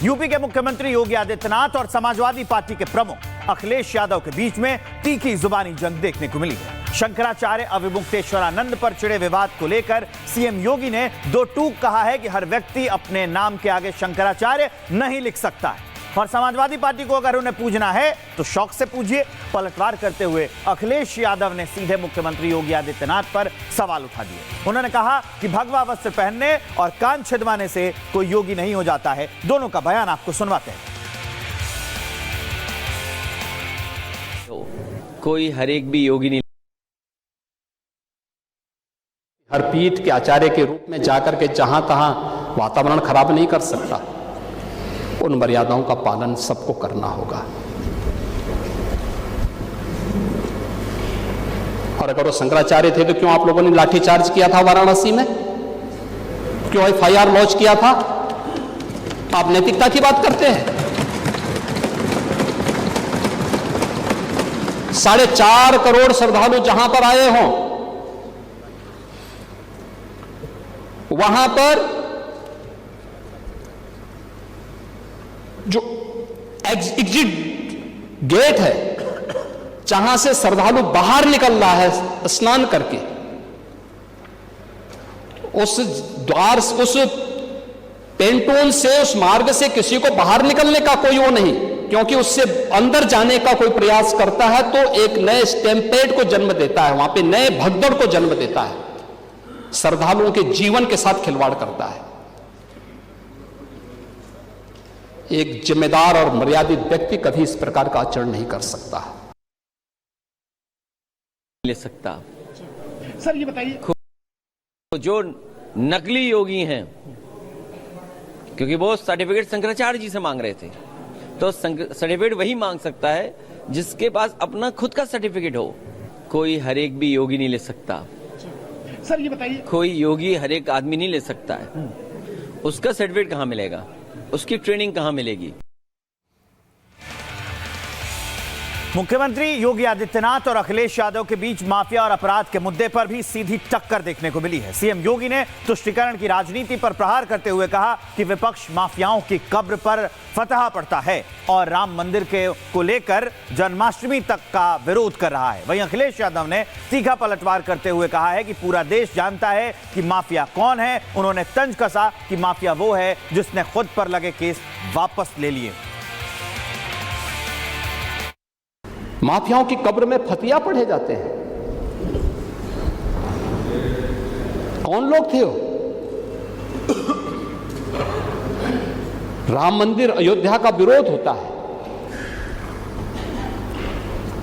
UP के मुख्यमंत्री योगी आदित्यनाथ और समाजवादी पार्टी के प्रमुख अखिलेश यादव के बीच में तीखी जुबानी जंग देखने को मिली है। शंकराचार्य अविमुक्तेश्वरानंद पर छिड़े विवाद को लेकर सीएम योगी ने दो टूक कहा है कि हर व्यक्ति अपने नाम के आगे शंकराचार्य नहीं लिख सकता है और समाजवादी पार्टी को अगर उन्हें पूजना है तो शौक से पूजिए। पलटवार करते हुए अखिलेश यादव ने सीधे मुख्यमंत्री योगी आदित्यनाथ पर सवाल उठा दिए। उन्होंने कहा कि भगवा वस्त्र पहनने और कान छिदवाने से कोई योगी नहीं हो जाता है। दोनों का बयान आपको सुनवाते हैं। कोई हर एक भी योगी नहीं। हर पीठ के आचार्य के रूप में जाकर के जहां तहां वातावरण खराब नहीं कर सकता। उन मर्यादाओं का पालन सबको करना होगा। और अगर वो शंकराचार्य थे तो क्यों आप लोगों ने लाठीचार्ज किया था वाराणसी में? क्यों एफआईआर लॉन्च किया था? आप नैतिकता की बात करते हैं। 4.5 करोड़ श्रद्धालु जहां पर आए हों, वहां पर जो एग्जिट गेट है, जहां से श्रद्धालु बाहर निकल रहा है स्नान करके, उस द्वार, उस पेंटून से, उस मार्ग से किसी को बाहर निकलने का कोई वो नहीं, क्योंकि उससे अंदर जाने का कोई प्रयास करता है तो एक नए स्टैम्पेड को जन्म देता है, वहां पे नए भगदड़ को जन्म देता है, श्रद्धालुओं के जीवन के साथ खिलवाड़ करता है। एक जिम्मेदार और मर्यादित व्यक्ति कभी इस प्रकार का आचरण नहीं कर सकता। ले सकता। सर ये बताइए, जो नकली योगी हैं, क्योंकि वो सर्टिफिकेट शंकराचार्य जी से मांग रहे थे, तो सर्टिफिकेट वही मांग सकता है जिसके पास अपना खुद का सर्टिफिकेट हो। कोई हर एक भी योगी नहीं ले सकता। सर ये बताइए, कोई योगी हर एक आदमी नहीं ले सकता है। उसका सर्टिफिकेट कहां मिलेगा? उसकी ट्रेनिंग कहां मिलेगी? मुख्यमंत्री योगी आदित्यनाथ और अखिलेश यादव के बीच माफिया और अपराध के मुद्दे पर भी सीधी टक्कर देखने को मिली है। सीएम योगी ने तुष्टीकरण की राजनीति पर प्रहार करते हुए कहा कि विपक्ष माफियाओं की कब्र पर फतह पड़ता है और राम मंदिर को लेकर जन्माष्टमी तक का विरोध कर रहा है। वहीं अखिलेश यादव ने तीखा पलटवार करते हुए कहा है कि पूरा देश जानता है कि माफिया कौन है। उन्होंने तंज कसा कि माफिया वो है जिसने खुद पर लगे केस वापस ले लिए। माफियाओं की कब्र में फतिया पढ़े जाते हैं। कौन लोग थे वो? राम मंदिर अयोध्या का विरोध होता है,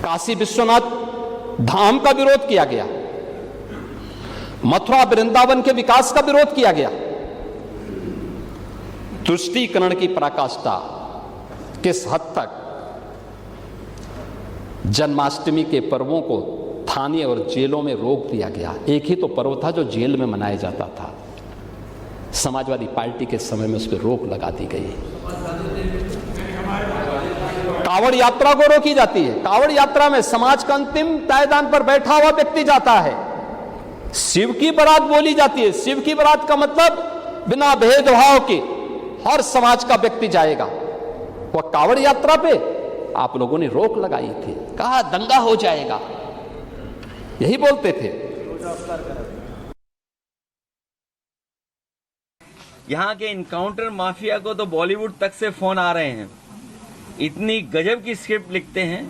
काशी विश्वनाथ धाम का विरोध किया गया, मथुरा वृंदावन के विकास का विरोध किया गया। तुष्टीकरण की पराकाष्ठा किस हद तक जन्माष्टमी के पर्वों को थाने और जेलों में रोक दिया गया। एक ही तो पर्व था जो जेल में मनाया जाता था। समाजवादी पार्टी के समय में उस पर रोक लगा दी गई। कांवड़ यात्रा को रोकी जाती है। कांवड़ यात्रा में समाज का अंतिम पायदान पर बैठा हुआ व्यक्ति जाता है। शिव की बारात बोली जाती है। शिव की बारात का मतलब बिना भेदभाव के हर समाज का व्यक्ति जाएगा। वह कांवड़ यात्रा पे आप लोगों ने रोक लगाई थी, कहा दंगा हो जाएगा, यही बोलते थे। यहाँ के इनकाउंटर माफिया को तो बॉलीवुड तक से फोन आ रहे हैं। इतनी गजब की स्क्रिप्ट लिखते हैं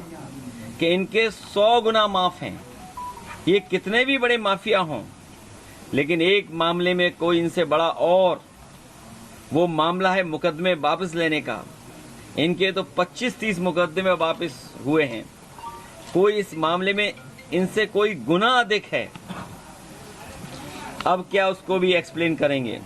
कि इनके 100 गुना माफ हैं। ये कितने भी बड़े माफिया हों, लेकिन एक मामले में कोई इनसे बड़ा, और वो मामला है मुकदमे वापस लेने का। इनके तो 25-30 मुकदमे वापस हुए हैं। कोई इस मामले में इनसे कोई गुना अधिक है। अब क्या उसको भी एक्सप्लेन करेंगे।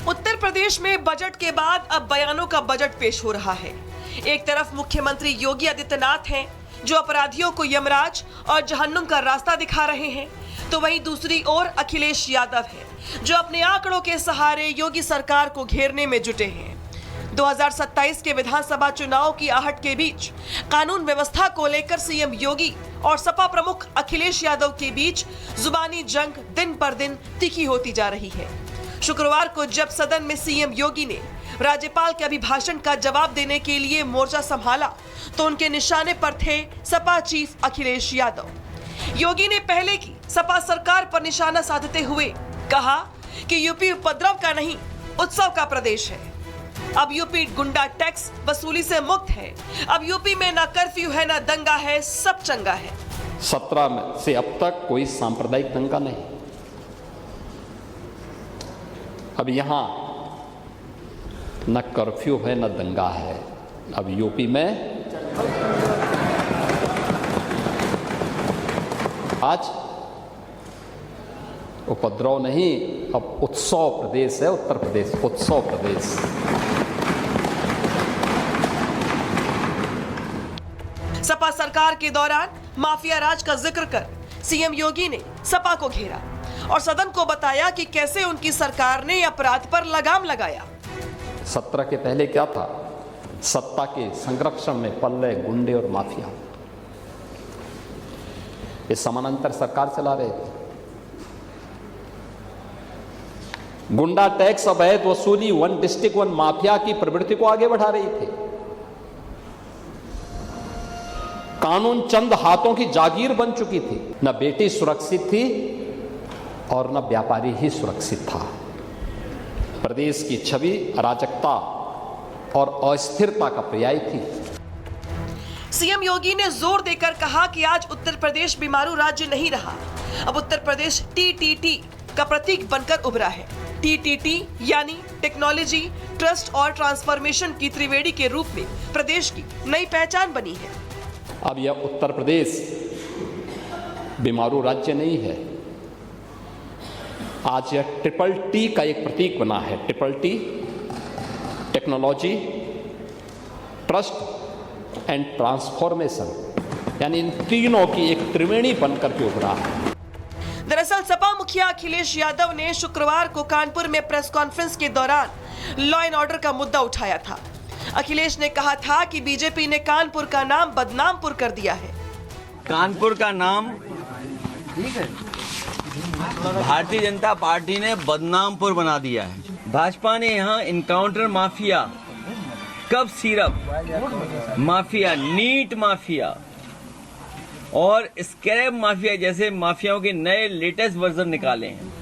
उत्तर प्रदेश में बजट के बाद अब बयानों का बजट पेश हो रहा है। एक तरफ मुख्यमंत्री योगी आदित्यनाथ हैं, जो अपराधियों को यमराज और जहन्नुम का रास्ता दिखा रहे हैं, तो वहीं दूसरी ओर अखिलेश यादव हैं, जो अपने आंकड़ों के सहारे योगी सरकार को घेरने में जुटे हैं। 2027 के विधानसभा चुनाव की आहट के बीच कानून व्यवस्था को लेकर सीएम योगी और सपा प्रमुख अखिलेश यादव के बीच जुबानी जंग दिन पर दिन तीखी होती जा रही है। शुक्रवार को जब सदन में सीएम योगी ने राज्यपाल के अभिभाषण का जवाब देने के लिए मोर्चा संभाला तो उनके निशाने पर थे सपा चीफ अखिलेश यादव। योगी ने पहले की सपा सरकार पर निशाना साधते हुए कहा कि यूपी उपद्रव का नहीं उत्सव का प्रदेश है। अब यूपी गुंडा टैक्स वसूली से मुक्त है। अब यूपी में ना कर्फ्यू है ना दंगा है, सब चंगा है। 17 में से अब तक कोई सांप्रदायिक दंगा नहीं। अब यहां न कर्फ्यू है न दंगा है। अब यूपी में आज उपद्रव नहीं, अब उत्सव प्रदेश है उत्तर प्रदेश, उत्सव प्रदेश। सपा सरकार के दौरान माफिया राज का जिक्र कर सीएम योगी ने सपा को घेरा और सदन को बताया कि कैसे उनकी सरकार ने अपराध पर लगाम लगाया। 17 के पहले क्या था? सत्ता के संरक्षण में पल रहे गुंडे और माफिया, ये समानांतर सरकार चला रहे थे। गुंडा टैक्स, अवैध वसूली, वन डिस्ट्रिक्ट वन माफिया की प्रवृत्ति को आगे बढ़ा रही थी। कानून चंद हाथों की जागीर बन चुकी थी। न बेटी सुरक्षित थी और न व्यापारी ही सुरक्षित था। प्रदेश की छवि अराजकता और अस्थिरता का पर्याय थी। सीएम योगी ने जोर देकर कहा कि आज उत्तर प्रदेश बीमारू राज्य नहीं रहा। अब उत्तर प्रदेश टीटीटी का प्रतीक बनकर उभरा है। टीटीटी यानी टेक्नोलॉजी, ट्रस्ट और ट्रांसफॉर्मेशन की त्रिवेणी के रूप में प्रदेश की नई पहचान बनी है। अब यह उत्तर प्रदेश बीमारू राज्य नहीं है। आज यह ट्रिपल टी का एक प्रतीक बना है। Triple T, technology, trust and transformation, यानी इन तीनों की एक त्रिवेणी बनकर के उभरा है। दरअसल सपा मुखिया अखिलेश यादव ने शुक्रवार को कानपुर में प्रेस कॉन्फ्रेंस के दौरान लॉ एंड ऑर्डर का मुद्दा उठाया था। अखिलेश ने कहा था कि बीजेपी ने कानपुर का नाम बदनामपुर कर दिया है। कानपुर का नाम भारतीय जनता पार्टी ने बदनामपुर बना दिया है। भाजपा ने यहाँ इनकाउंटर माफिया, कब सिरप माफिया, नीट माफिया और स्क्रैप माफिया जैसे माफियाओं के नए लेटेस्ट वर्जन निकाले हैं।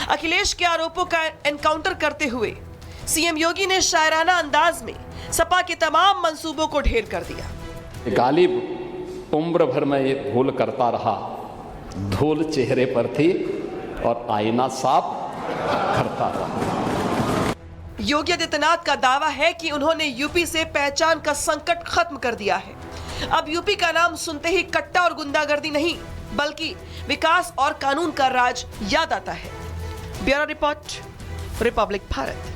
अखिलेश के आरोपों का एनकाउंटर करते हुए सीएम योगी ने शायराना अंदाज में सपा के तमाम मंसूबों को ढेर कर दिया। गालिब उम्र भर में ये भूल करता रहा, धूल चेहरे पर थी और आईना साफ करता रहा। योगी आदित्यनाथ का दावा है कि उन्होंने यूपी से पहचान का संकट खत्म कर दिया है। अब यूपी का नाम सुनते ही कट्टा और गुंडागर्दी नहीं बल्कि विकास और कानून का राज याद आता है। Bureau report, Republic Bharat.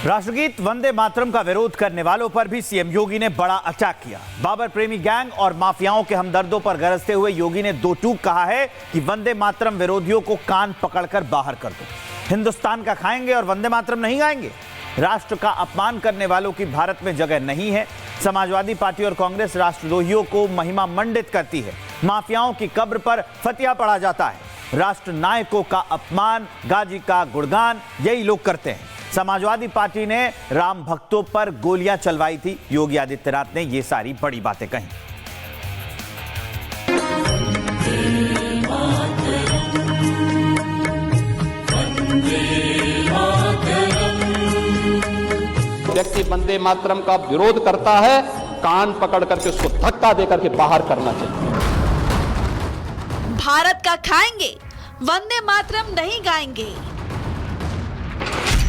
राष्ट्रगीत वंदे मातरम का विरोध करने वालों पर भी सीएम योगी ने बड़ा अटैक किया। बाबर प्रेमी गैंग और माफियाओं के हमदर्दों पर गरजते हुए योगी ने दो टूक कहा है कि वंदे मातरम विरोधियों को कान पकड़कर बाहर कर दो। हिंदुस्तान का खाएंगे और वंदे मातरम नहीं गाएंगे। राष्ट्र का अपमान करने वालों की भारत में जगह नहीं है। समाजवादी पार्टी और कांग्रेस राष्ट्रद्रोहियों को महिमा मंडित करती है। माफियाओं की कब्र पर फतिया पड़ा जाता है। राष्ट्र नायकों का अपमान, गाजी का गुणगान यही लोग करते हैं। समाजवादी पार्टी ने राम भक्तों पर गोलियां चलवाई थी। योगी आदित्यनाथ ने ये सारी बड़ी बातें कही। व्यक्ति वंदे मातरम का विरोध करता है, कान पकड़ करके उसको धक्का देकर के बाहर करना चाहिए। भारत का खाएंगे, वंदे मातरम नहीं गाएंगे।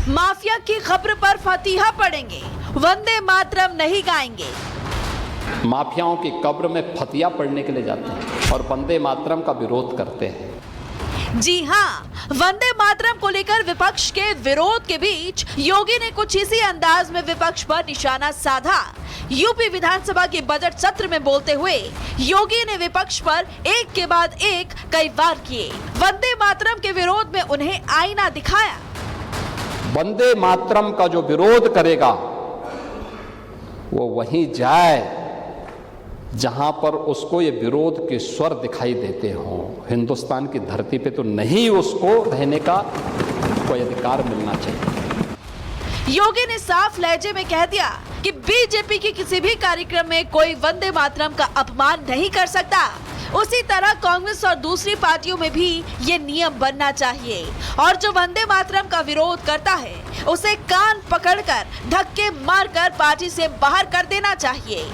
माफिया की खबर पर फतिहा पड़ेंगे, वंदे मातरम नहीं गाएंगे। माफियाओं की कब्र में फतिया पड़ने के लिए जाते हैं और वंदे मातरम का विरोध करते हैं। जी हाँ, वंदे मातरम को लेकर विपक्ष के विरोध के बीच योगी ने कुछ इसी अंदाज में विपक्ष पर निशाना साधा। यूपी विधानसभा के बजट सत्र में बोलते हुए योगी ने विपक्ष पर एक के बाद एक कई वार किए। वंदे मातरम के विरोध में उन्हें आईना दिखाया। वंदे मातरम का जो विरोध करेगा वो वहीं जाए जहां पर उसको ये विरोध के स्वर दिखाई देते हों। हिंदुस्तान की धरती पे तो नहीं उसको रहने का कोई अधिकार मिलना चाहिए। योगी ने साफ लहजे में कह दिया कि बीजेपी के किसी भी कार्यक्रम में कोई वंदे मातरम का अपमान नहीं कर सकता। उसी तरह कांग्रेस और दूसरी पार्टियों में भी ये नियम बनना चाहिए और जो वंदे मातरम का विरोध करता है उसे कान पकड़कर धक्के मारकर पार्टी से बाहर कर देना चाहिए।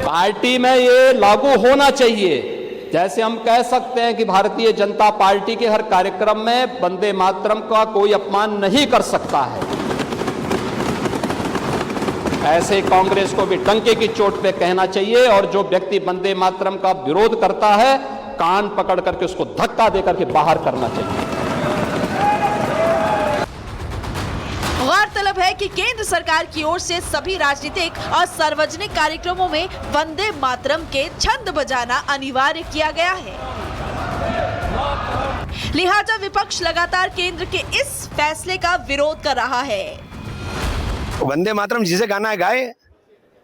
पार्टी में ये लागू होना चाहिए। जैसे हम कह सकते हैं कि भारतीय जनता पार्टी के हर कार्यक्रम में वंदे मातरम का कोई अपमान नहीं कर सकता है, ऐसे कांग्रेस को भी डंके की चोट पे कहना चाहिए और जो व्यक्ति वंदे मातरम का विरोध करता है कान पकड़ करके उसको धक्का देकर के बाहर करना चाहिए। गौरतलब है कि केंद्र सरकार की ओर से सभी राजनीतिक और सार्वजनिक कार्यक्रमों में वंदे मातरम के छंद बजाना अनिवार्य किया गया है। लिहाजा विपक्ष लगातार केंद्र के इस फैसले का विरोध कर रहा है। वंदे मातरम जिसे गाना है गाए,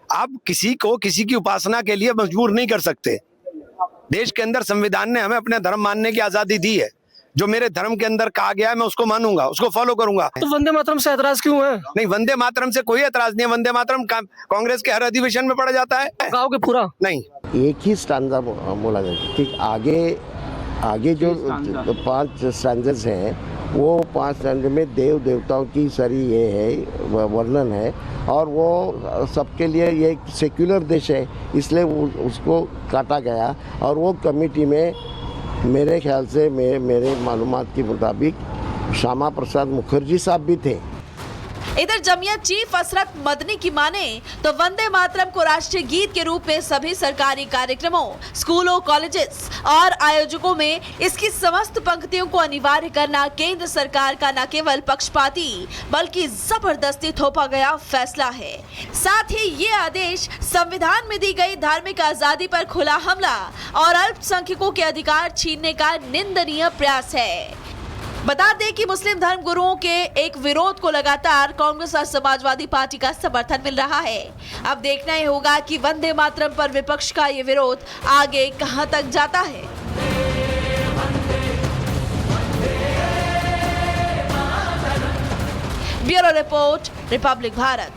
आप किसी को किसी की उपासना के लिए मजबूर नहीं कर सकते। देश के अंदर संविधान ने हमें अपने धर्म मानने की आजादी दी है। जो मेरे धर्म के अंदर कहा गया है मैं उसको मानूंगा, उसको फॉलो करूंगा। तो वंदे मातरम से ऐतराज क्यों है? नहीं, वंदे मातरम से कोई ऐतराज नहीं है। वंदे मातरम कांग्रेस के हर अधिवेशन में पढ़ा जाता है। गाओगे पूरा? नहीं, एक ही स्टैंजा बोला जाता है कि आगे जो 5 स्टैंजेस हैं वो 5 स्टैंजे में देव देवताओं की सारी ये है वर्णन है और वो सबके लिए ये एक सेक्युलर देश है, इसलिए उसको काटा गया। और वो कमेटी में मेरे ख्याल से मेरे मालूमात के मुताबिक श्यामा प्रसाद मुखर्जी साहब भी थे। इधर जमियत चीफ असरत मदनी की माने तो वंदे मातरम को राष्ट्रीय गीत के रूप में सभी सरकारी कार्यक्रमों, स्कूलों, कॉलेजेस और आयोजकों में इसकी समस्त पंक्तियों को अनिवार्य करना केंद्र सरकार का न केवल पक्षपाती बल्कि जबरदस्ती थोपा गया फैसला है। साथ ही ये आदेश संविधान में दी गई धार्मिक आजादी पर खुला हमला और अल्पसंख्यकों के अधिकार छीनने का निंदनीय प्रयास है। बता दें कि मुस्लिम धर्म गुरुओं के एक विरोध को लगातार कांग्रेस और समाजवादी पार्टी का समर्थन मिल रहा है। अब देखना ही होगा कि वंदे मातरम पर विपक्ष का ये विरोध आगे कहां तक जाता है। Bureau report, Republic Bharat.